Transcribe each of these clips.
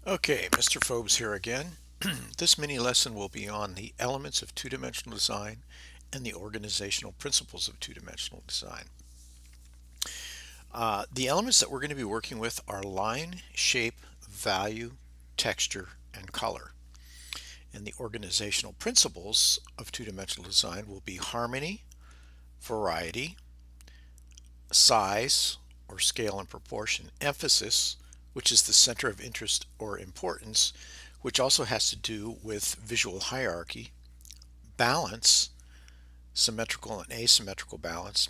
Okay, Mr. Phobes here again. This mini lesson will be on the elements of two-dimensional design and the organizational principles of two-dimensional design. The elements that we're going to be working with are line, shape, value, texture, and color. And the organizational principles of two-dimensional design will be harmony, variety, size or scale and proportion, emphasis, which is the center of interest or importance, which also has to do with visual hierarchy, balance, symmetrical and asymmetrical balance,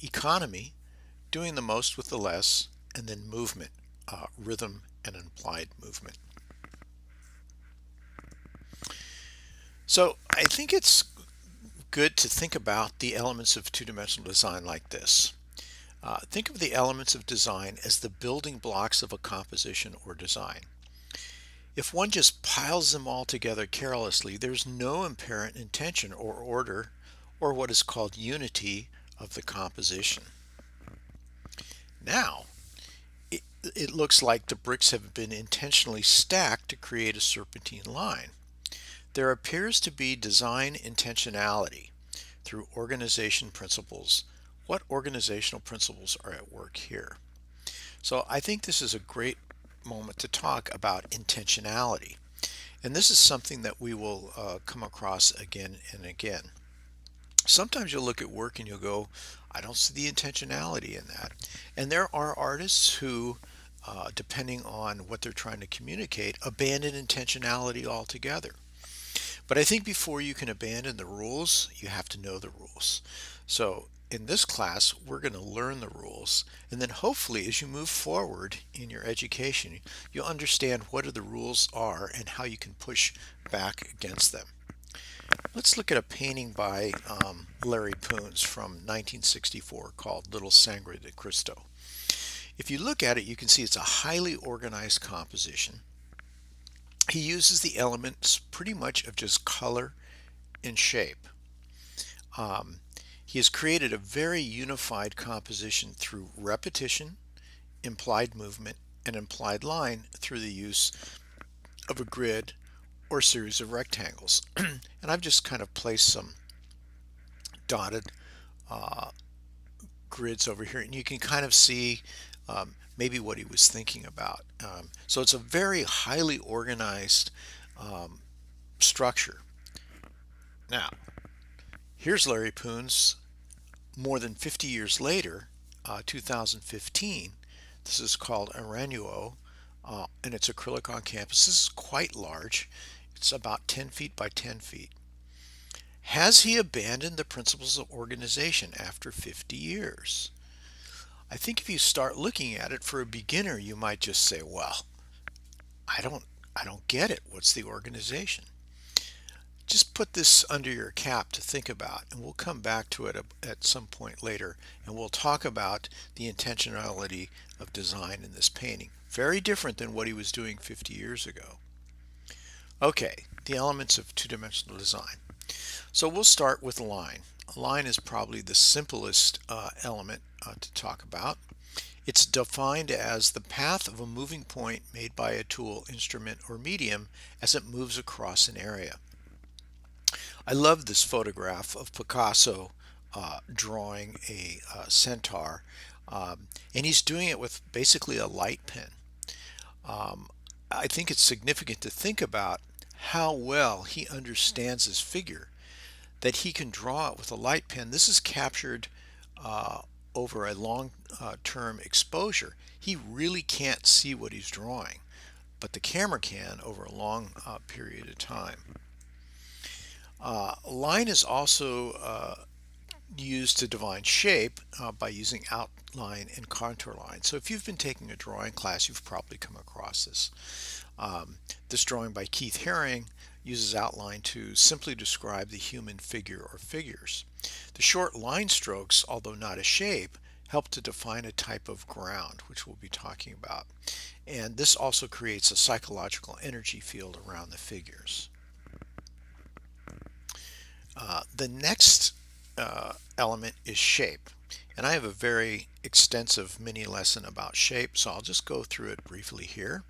economy, doing the most with the less, and then movement, rhythm and implied movement. So I think it's good to think about the elements of two-dimensional design like this. Think of the elements of design as the building blocks of a composition or design. If one just piles them all together carelessly, there's no apparent intention or order or what is called unity of the composition. Now, it looks like the bricks have been intentionally stacked to create a serpentine line. There appears to be design intentionality through organization principles. What organizational principles are at work here? So I think this is a great moment to talk about intentionality. And this is something that we will come across again and again. Sometimes you'll look at work and you'll go, I don't see the intentionality in that. And there are artists who, depending on what they're trying to communicate, abandon intentionality altogether. But I think before you can abandon the rules, you have to know the rules. So in this class, we're going to learn the rules. And then hopefully, as you move forward in your education, you'll understand what the rules are and how you can push back against them. Let's look at a painting by Larry Poons from 1964 called Little Sangre de Cristo. If you look at it, you can see it's a highly organized composition. He uses the elements pretty much of just color and shape. Um, he has created a very unified composition through repetition, implied movement, and implied line through the use of a grid or series of rectangles. And I've just kind of placed some dotted uh, grids over here, and you can kind of see maybe what he was thinking about. So it's a very highly organized um, structure. Now, here's Larry Poons more than 50 years later, 2015. This is called Aranuo, and it's acrylic on canvas. This is quite large. It's about 10 feet by 10 feet. Has he abandoned the principles of organization after 50 years? I think if you start looking at it for a beginner, you might just say, well, I don't I don't get it. What's the organization? Just put this under your cap to think about, and we'll come back to it at some point later, and we'll talk about the intentionality of design in this painting. Very different than what he was doing 50 years ago. Okay, the elements of two-dimensional design. So we'll start with line. A line is probably the simplest element to talk about. It's defined as the path of a moving point made by a tool, instrument, or medium as it moves across an area. I love this photograph of Picasso drawing a centaur, and he's doing it with basically a light pen. Um, I think it's significant to think about how well he understands his figure, that he can draw it with a light pen. This is captured uh, over a long term exposure. He really can't see what he's drawing, but the camera can over a long period of time. Line is also used to define shape by using outline and contour line. So if you've been taking a drawing class, you've probably come across this. This drawing by Keith Haring uses outline to simply describe the human figure or figures. The short line strokes, although not a shape, help to define a type of ground, which we'll be talking about. And this also creates a psychological energy field around the figures. The next element is shape. And I have a very extensive mini lesson about shape, so I'll just go through it briefly here.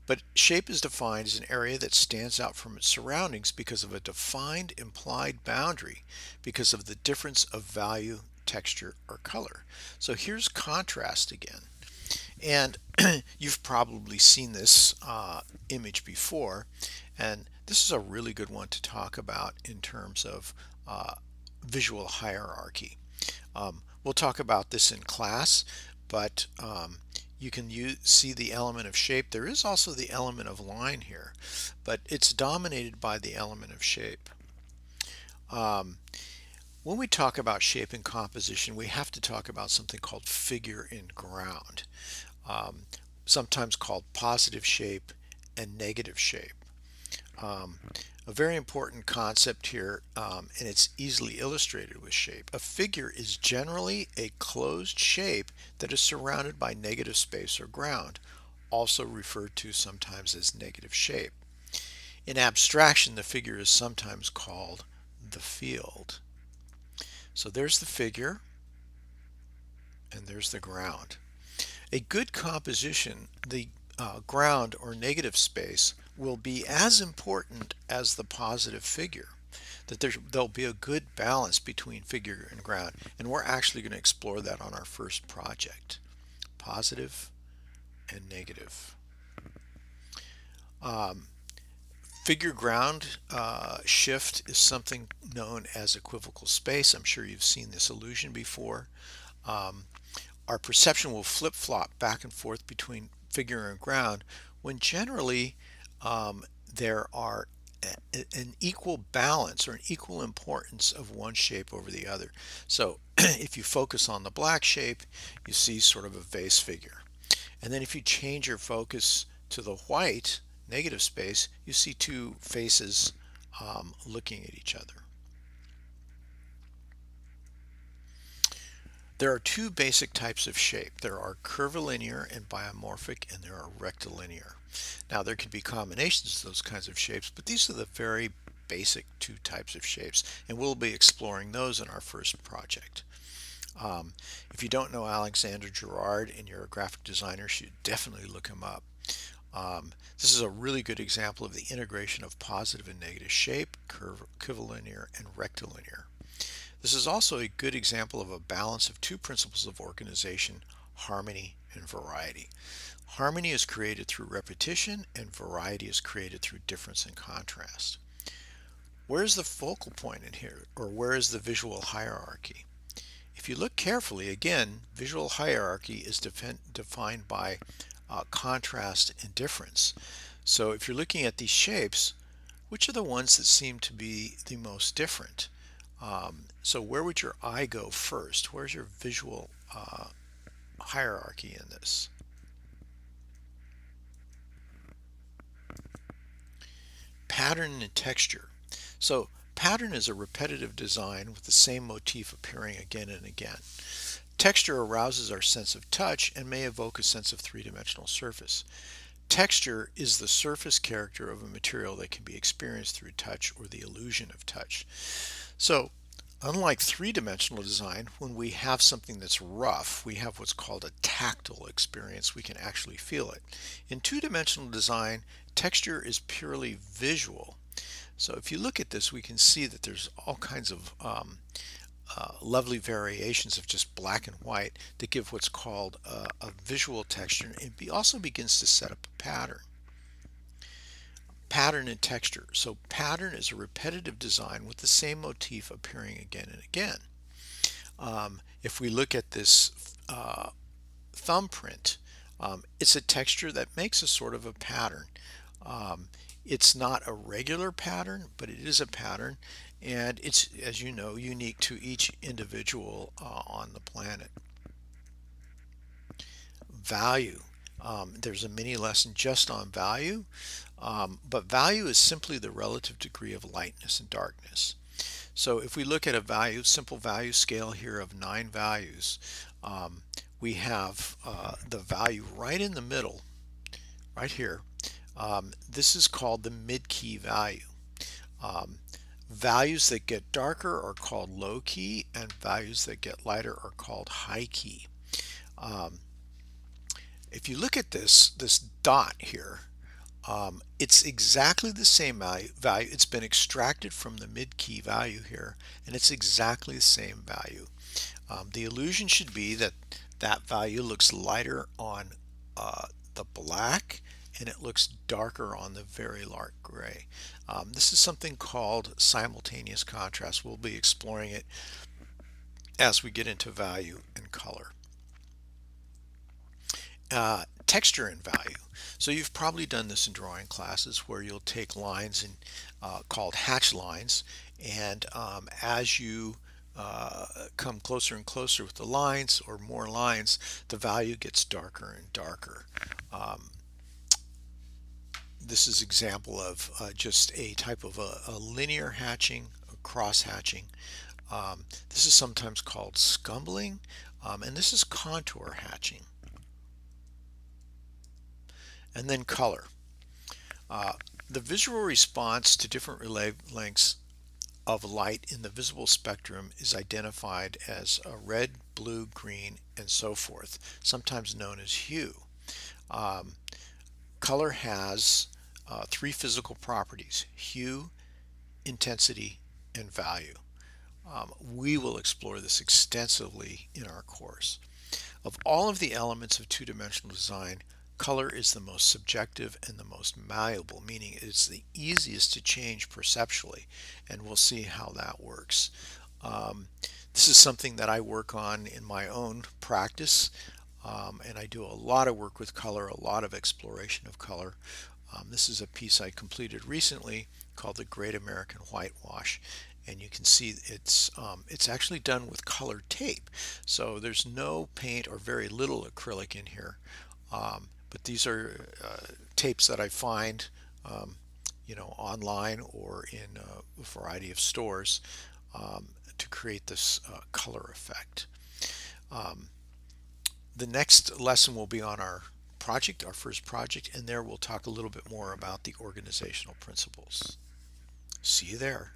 But shape is defined as an area that stands out from its surroundings because of a defined implied boundary, because of the difference of value, texture, or color. So here's contrast again. And you've probably seen this image before, and this is a really good one to talk about in terms of uh, visual hierarchy. We'll talk about this in class, but you can see the element of shape. There is also the element of line here, but it's dominated by the element of shape. Um, when we talk about shape and composition, we have to talk about something called figure in ground, um, sometimes called positive shape and negative shape. Um, a very important concept here, and it's easily illustrated with shape. A figure is generally a closed shape that is surrounded by negative space or ground, also referred to sometimes as negative shape. In abstraction, the figure is sometimes called the field. So there's the figure, and there's the ground. A good composition, the ground or negative space, will be as important as the positive figure. That there'll be a good balance between figure and ground, and we're actually going to explore that on our first project. Positive and negative. Um, Figure ground shift is something known as equivocal space. I'm sure you've seen this illusion before. Um, our perception will flip-flop back and forth between figure and ground when generally there are an equal balance or an equal importance of one shape over the other. So if you focus on the black shape, you see sort of a vase figure. And then if you change your focus to the white negative space, you see two faces looking at each other. There are two basic types of shape. There are curvilinear and biomorphic, and there are rectilinear. Now, there could be combinations of those kinds of shapes, but these are the very basic two types of shapes, and we'll be exploring those in our first project. If you don't know Alexander Girard and you're a graphic designer, you should definitely look him up. This is a really good example of the integration of positive and negative shape, curvilinear, and rectilinear. This is also a good example of a balance of two principles of organization, harmony and variety. Harmony is created through repetition, and variety is created through difference and contrast. Where is the focal point in here, or where is the visual hierarchy? If you look carefully, again, visual hierarchy is defined by contrast and difference. So if you're looking at these shapes, which are the ones that seem to be the most different? So where would your eye go first? Where's your visual hierarchy in this? Pattern and texture. So pattern is a repetitive design with the same motif appearing again and again. Texture arouses our sense of touch and may evoke a sense of three-dimensional surface. Texture is the surface character of a material that can be experienced through touch or the illusion of touch. So unlike three-dimensional design, when we have something that's rough, we have what's called a tactile experience. We can actually feel it. In two-dimensional design, texture is purely visual. So if you look at this, we can see that there's all kinds of lovely variations of just black and white that give what's called a visual texture. It also begins to set up a pattern. Pattern and texture. So pattern is a repetitive design with the same motif appearing again and again. If we look at this thumbprint, it's a texture that makes a sort of a pattern. It's not a regular pattern, but it is a pattern, and it's, as you know, unique to each individual on the planet. Value. There's a mini lesson just on value, but value is simply the relative degree of lightness and darkness. So if we look at a value, simple value scale here of 9 values, we have the value right in the middle, right here. This is called the mid-key value. Values that get darker are called low key, and values that get lighter are called high key. If you look at this dot here, It's exactly the same value. It's been extracted from the mid key value here, and it's exactly the same value. The illusion should be that that value looks lighter on the black and it looks darker on the very dark gray. This is something called simultaneous contrast. We'll be exploring it as we get into value and color. Texture and value. So you've probably done this in drawing classes where you'll take lines and called hatch lines, and as you come closer and closer with the lines or more lines, the value gets darker and darker. This is example of just a type of a linear hatching, a cross hatching. This is sometimes called scumbling, and this is contour hatching. And then color. Uh, the visual response to different wavelengths of light in the visible spectrum is identified as a red, blue, green, and so forth, sometimes known as hue. Um, Color has three physical properties: hue, intensity, and value. We will explore this extensively in our course. Of all of the elements of two-dimensional design, color is the most subjective and the most malleable, meaning it's the easiest to change perceptually, and we'll see how that works. Um, this is something that I work on in my own practice, and I do a lot of work with color, a lot of exploration of color. This is a piece I completed recently called the Great American Whitewash, and you can see it's actually done with colored tape. So there's no paint or very little acrylic in here. But these are tapes that I find, online or in a variety of stores to create this color effect. Um, the next lesson will be on our project, our first project, and there we'll talk a little bit more about the organizational principles. See you there.